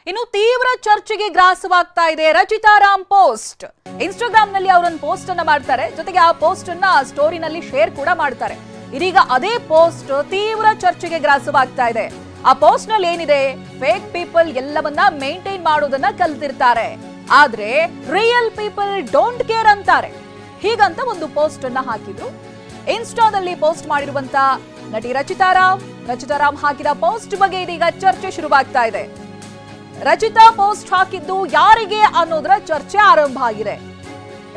ಇನ್ನು ತೀವ್ರ ಚರ್ಚೆಗೆ ಗ್ರಾಸವಾಗ್ತಾ ಇದೆ ರಚಿತಾ ರಾಮ್ ಪೋಸ್ಟ್. ಇನ್ಸ್ಟಾಗ್ರಾಮ್ ನಲ್ಲಿ ಅವರೊಂದು ಪೋಸ್ಟ್ ಅನ್ನ ಮಾಡ್ತಾರೆ, ಜೊತೆಗೆ ಆ ಪೋಸ್ಟ್ ಅನ್ನ ಸ್ಟೋರಿನಲ್ಲಿ ಶೇರ್ ಕೂಡ ಮಾಡ್ತಾರೆ. ಇದೀಗ ಅದೇ ಪೋಸ್ಟ್ ತೀವ್ರ ಚರ್ಚೆಗೆ ಗ್ರಾಸವಾಗ್ತಾ ಇದೆ. ಆ ಪೋಸ್ಟ್ ನಲ್ಲಿ ಏನಿದೆ, ಫೇಕ್ ಪೀಪಲ್ ಎಲ್ಲವನ್ನ ಮೇಂಟೈನ್ ಮಾಡೋದನ್ನ ಕಲ್ತಿರ್ತಾರೆ, ಆದ್ರೆ ರಿಯಲ್ ಪೀಪಲ್ ಡೋಂಟ್ ಕೇರ್ ಅಂತಾರೆ. ಹೀಗಂತ ಒಂದು ಪೋಸ್ಟ್ ಅನ್ನ ಹಾಕಿದ್ರು. ಇನ್ಸ್ಟಾದಲ್ಲಿ ಪೋಸ್ಟ್ ಮಾಡಿರುವಂತ ನಟಿ ರಚಿತಾ ರಾಮ್ ಹಾಕಿದ ಪೋಸ್ಟ್ ಬಗ್ಗೆ ಇದೀಗ ಚರ್ಚೆ ಶುರುವಾಗ್ತಾ ಇದೆ. ರಚಿತಾ ಪೋಸ್ಟ್ ಹಾಕಿದ್ದು ಯಾರಿಗೆ ಅನ್ನೋದರ ಚರ್ಚೆ ಆರಂಭ ಆಗಿದೆ.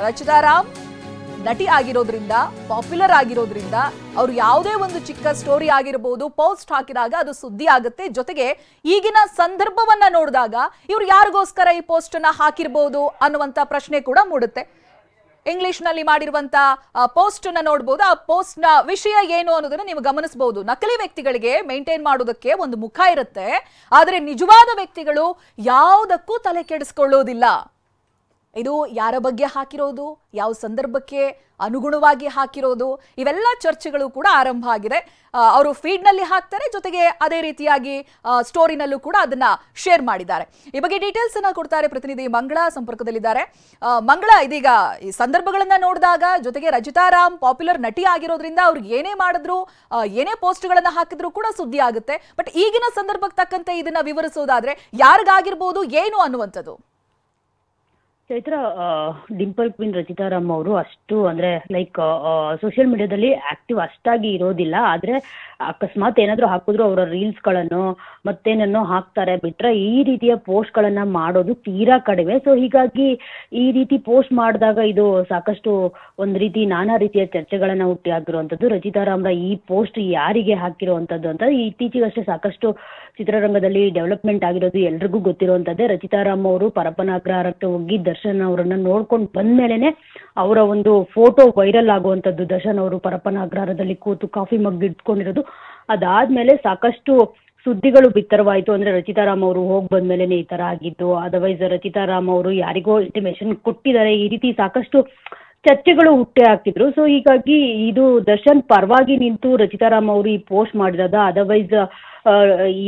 ರಚಿತಾ ರಾಮ್ ನಟಿ ಆಗಿರೋದ್ರಿಂದ, ಪಾಪ್ಯುಲರ್ ಆಗಿರೋದ್ರಿಂದ ಅವ್ರು ಯಾವುದೇ ಒಂದು ಚಿಕ್ಕ ಸ್ಟೋರಿ ಆಗಿರಬಹುದು ಪೋಸ್ಟ್ ಹಾಕಿದಾಗ ಅದು ಸುದ್ದಿ ಆಗುತ್ತೆ. ಜೊತೆಗೆ ಈಗಿನ ಸಂದರ್ಭವನ್ನ ನೋಡಿದಾಗ ಇವ್ರು ಯಾರಿಗೋಸ್ಕರ ಈ ಪೋಸ್ಟ್ ಅನ್ನ ಹಾಕಿರಬಹುದು ಅನ್ನುವಂತ ಪ್ರಶ್ನೆ ಕೂಡ ಮೂಡುತ್ತೆ. ಇಂಗ್ಲಿಷ್ ನಲ್ಲಿ ಮಾಡಿರುವಂತ ಪೋಸ್ಟ್ ಅನ್ನ ನೋಡಬಹುದು. ಆ ಪೋಸ್ಟ್ ನ ವಿಷಯ ಏನು ಅನ್ನೋದನ್ನ ನೀವು ಗಮನಿಸಬಹುದು. ನಕಲಿ ವ್ಯಕ್ತಿಗಳಿಗೆ ಮೇಂಟೈನ್ ಮಾಡೋದಕ್ಕೆ ಒಂದು ಮುಖ ಇರುತ್ತೆ, ಆದರೆ ನಿಜವಾದ ವ್ಯಕ್ತಿಗಳು ಯಾವುದಕ್ಕೂ ತಲೆ ಕೆಡಿಸ್ಕೊಳ್ಳೋದಿಲ್ಲ. ಇದು ಯಾರ ಬಗ್ಗೆ ಹಾಕಿರೋದು, ಯಾವ ಸಂದರ್ಭಕ್ಕೆ ಅನುಗುಣವಾಗಿ ಹಾಕಿರೋದು, ಇವೆಲ್ಲ ಚರ್ಚೆಗಳು ಕೂಡ ಆರಂಭ ಆಗಿದೆ. ಅವರು ಫೀಡ್ ನಲ್ಲಿ ಹಾಕ್ತಾರೆ, ಜೊತೆಗೆ ಅದೇ ರೀತಿಯಾಗಿ ಸ್ಟೋರಿನಲ್ಲೂ ಕೂಡ ಅದನ್ನ ಶೇರ್ ಮಾಡಿದ್ದಾರೆ. ಈ ಬಗ್ಗೆ ಡೀಟೇಲ್ಸ್ ಅನ್ನ ಕೊಡ್ತಾರೆ ಪ್ರತಿನಿಧಿ ಮಂಗಳ ಸಂಪರ್ಕದಲ್ಲಿದ್ದಾರೆ. ಮಂಗಳ, ಇದೀಗ ಈ ಸಂದರ್ಭಗಳನ್ನ ನೋಡಿದಾಗ, ಜೊತೆಗೆ ರಚಿತಾ ರಾಮ್ ಪಾಪ್ಯುಲರ್ ನಟಿ ಆಗಿರೋದ್ರಿಂದ ಅವ್ರಿಗೆ ಏನೇ ಮಾಡಿದ್ರು, ಏನೇ ಪೋಸ್ಟ್ ಗಳನ್ನ ಹಾಕಿದ್ರು ಕೂಡ ಸುದ್ದಿ ಆಗುತ್ತೆ. ಬಟ್ ಈಗಿನ ಸಂದರ್ಭಕ್ಕೆ ತಕ್ಕಂತೆ ಇದನ್ನ ವಿವರಿಸೋದಾದ್ರೆ ಯಾರಿಗಾಗಿರ್ಬೋದು, ಏನು ಅನ್ನುವಂಥದ್ದು? ಚೈತ್ರ, ಡಿಂಪಲ್ ಕ್ವೀನ್ ರಚಿತಾ ರಾಮ್ ಅವರು ಅಷ್ಟು ಅಂದ್ರೆ ಲೈಕ್ ಸೋಷಿಯಲ್ ಮೀಡಿಯಾದಲ್ಲಿ ಆಕ್ಟಿವ್ ಅಷ್ಟಾಗಿ ಇರೋದಿಲ್ಲ. ಆದ್ರೆ ಅಕಸ್ಮಾತ್ ಏನಾದ್ರು ಹಾಕಿದ್ರು ಅವರ ರೀಲ್ಸ್ ಗಳನ್ನು ಮತ್ತೇನನ್ನೋ ಹಾಕ್ತಾರೆ ಬಿಟ್ರೆ ಈ ರೀತಿಯ ಪೋಸ್ಟ್ ಗಳನ್ನ ಮಾಡೋದು ತೀರಾ ಕಡಿಮೆ. ಸೊ ಹೀಗಾಗಿ ಈ ರೀತಿ ಪೋಸ್ಟ್ ಮಾಡಿದಾಗ ಇದು ಸಾಕಷ್ಟು ಒಂದ್ ರೀತಿ ನಾನಾ ರೀತಿಯ ಚರ್ಚೆಗಳನ್ನ ಹುಟ್ಟಿ ಆಗಿರುವಂತದ್ದು. ರಚಿತಾ ರಾಮ್ರ ಈ ಪೋಸ್ಟ್ ಯಾರಿಗೆ ಹಾಕಿರುವಂತದ್ದು ಅಂತ ಇತ್ತೀಚೆಗಷ್ಟೇ ಸಾಕಷ್ಟು ಚಿತ್ರರಂಗದಲ್ಲಿ ಡೆವಲಪ್ಮೆಂಟ್ ಆಗಿರೋದು ಎಲ್ರಿಗೂ ಗೊತ್ತಿರುವಂತದ್ದೇ. ರಚಿತಾ ರಾಮ್ ಅವರು ಪರಪ್ಪನ ಅಗ್ರಹಾರಕ್ಕೆ ಹೋಗಿ ದರ್ಶನ್ ಅವರನ್ನ ನೋಡ್ಕೊಂಡು ಬಂದ್ಮೇಲೆನೆ ಅವರ ಒಂದು ಫೋಟೋ ವೈರಲ್ ಆಗುವಂತದ್ದು. ದರ್ಶನ್ ಅವರು ಪರಪ್ಪನ ಅಗ್ರಹಾರದಲ್ಲಿ ಕೂತು ಕಾಫಿ ಮಗ್ ಇಟ್ಕೊಂಡಿರೋದು. ಅದಾದ್ಮೇಲೆ ಸಾಕಷ್ಟು ಸುದ್ದಿಗಳು ಬಿತ್ತರವಾಯಿತು. ಅಂದ್ರೆ ರಚಿತಾ ರಾಮ್ ಅವರು ಹೋಗಿ ಬಂದ್ಮೇಲೆನೆ ಈ ತರ ಆಗಿದ್ದು, ಅದರ್ವೈಸ್ ರಚಿತಾ ರಾಮ್ ಅವರು ಯಾರಿಗೋ ಇಂಟಿಮೇಷನ್ ಕೊಟ್ಟಿದ್ದಾರೆ, ಈ ರೀತಿ ಸಾಕಷ್ಟು ಚರ್ಚೆಗಳು ಹುಟ್ಟೆ ಹಾಕಿದ್ರು. ಸೊ ಹೀಗಾಗಿ ಇದು ದರ್ಶನ್ ಪರವಾಗಿ ನಿಂತು ರಚಿತಾ ರಾಮ್ ಅವರು ಈ ಪೋಸ್ಟ್ ಮಾಡಿರೋದ, ಅದರ್ವೈಸ್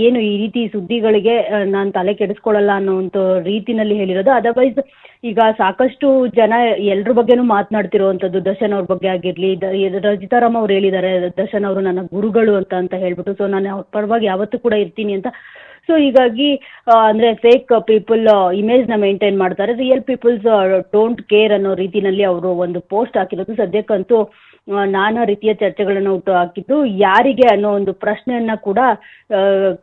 ಏನು ಈ ರೀತಿ ಸುದ್ದಿಗಳಿಗೆ ನಾನು ತಲೆ ಕೆಡಿಸ್ಕೊಳ್ಳಲ್ಲ ಅನ್ನೋಂಥ ರೀತಿನಲ್ಲಿ ಹೇಳಿರೋದು. ಅದರ್ವೈಸ್ ಈಗ ಸಾಕಷ್ಟು ಜನ ಎಲ್ರ ಬಗ್ಗೆನೂ ಮಾತನಾಡ್ತಿರುವಂತದ್ದು, ದರ್ಶನ್ ಅವ್ರ ಬಗ್ಗೆ ಆಗಿರ್ಲಿ. ರಚಿತಾ ರಾಮ್ ಅವ್ರು ಹೇಳಿದ್ದಾರೆ ದರ್ಶನ್ ಅವರು ನನ್ನ ಗುರುಗಳು ಅಂತ ಹೇಳ್ಬಿಟ್ಟು. ಸೊ ನಾನು ಅವ್ರ ಪರವಾಗಿ ಯಾವತ್ತೂ ಕೂಡ ಇರ್ತೀನಿ ಅಂತ. ಸೊ ಹೀಗಾಗಿ ಅಂದ್ರೆ ಫೇಕ್ ಪೀಪಲ್ ಇಮೇಜ್ ನ ಮೇಂಟೈನ್ ಮಾಡ್ತಾರೆ, ರಿಯಲ್ ಪೀಪಲ್ಸ್ ಡೋಂಟ್ ಕೇರ್ ಅನ್ನೋ ರೀತಿನಲ್ಲಿ ಅವರು ಒಂದು ಪೋಸ್ಟ್ ಹಾಕಿರೋದು ಸದ್ಯಕ್ಕಂತೂ ನಾನಾ ರೀತಿಯ ಚರ್ಚೆಗಳನ್ನ ಹುಟ್ಟು ಹಾಕಿದ್ದು. ಯಾರಿಗೆ ಅನ್ನೋ ಒಂದು ಪ್ರಶ್ನೆಯನ್ನ ಕೂಡ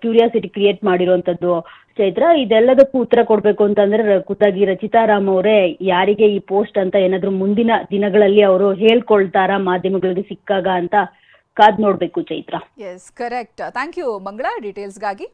ಕ್ಯೂರಿಯಾಸಿಟಿ ಕ್ರಿಯೇಟ್ ಮಾಡಿರುವಂತದ್ದು. ಚೈತ್ರ, ಇದೆಲ್ಲದಕ್ಕೂ ಉತ್ತರ ಕೊಡ್ಬೇಕು ಅಂತಂದ್ರೆ ಖುದ್ದಾಗಿ ರಚಿತಾ ರಾಮ್ ಅವರೇ ಯಾರಿಗೆ ಈ ಪೋಸ್ಟ್ ಅಂತ ಏನಾದ್ರು ಮುಂದಿನ ದಿನಗಳಲ್ಲಿ ಅವರು ಹೇಳ್ಕೊಳ್ತಾರಾ ಮಾಧ್ಯಮಗಳಿಗೆ ಸಿಕ್ಕಾಗ ಅಂತ ಕಾದ್ ನೋಡ್ಬೇಕು Chaitra. Yes, correct. Thank you Mangala ಡೀಟೇಲ್ಸ್ಗಾಗಿ.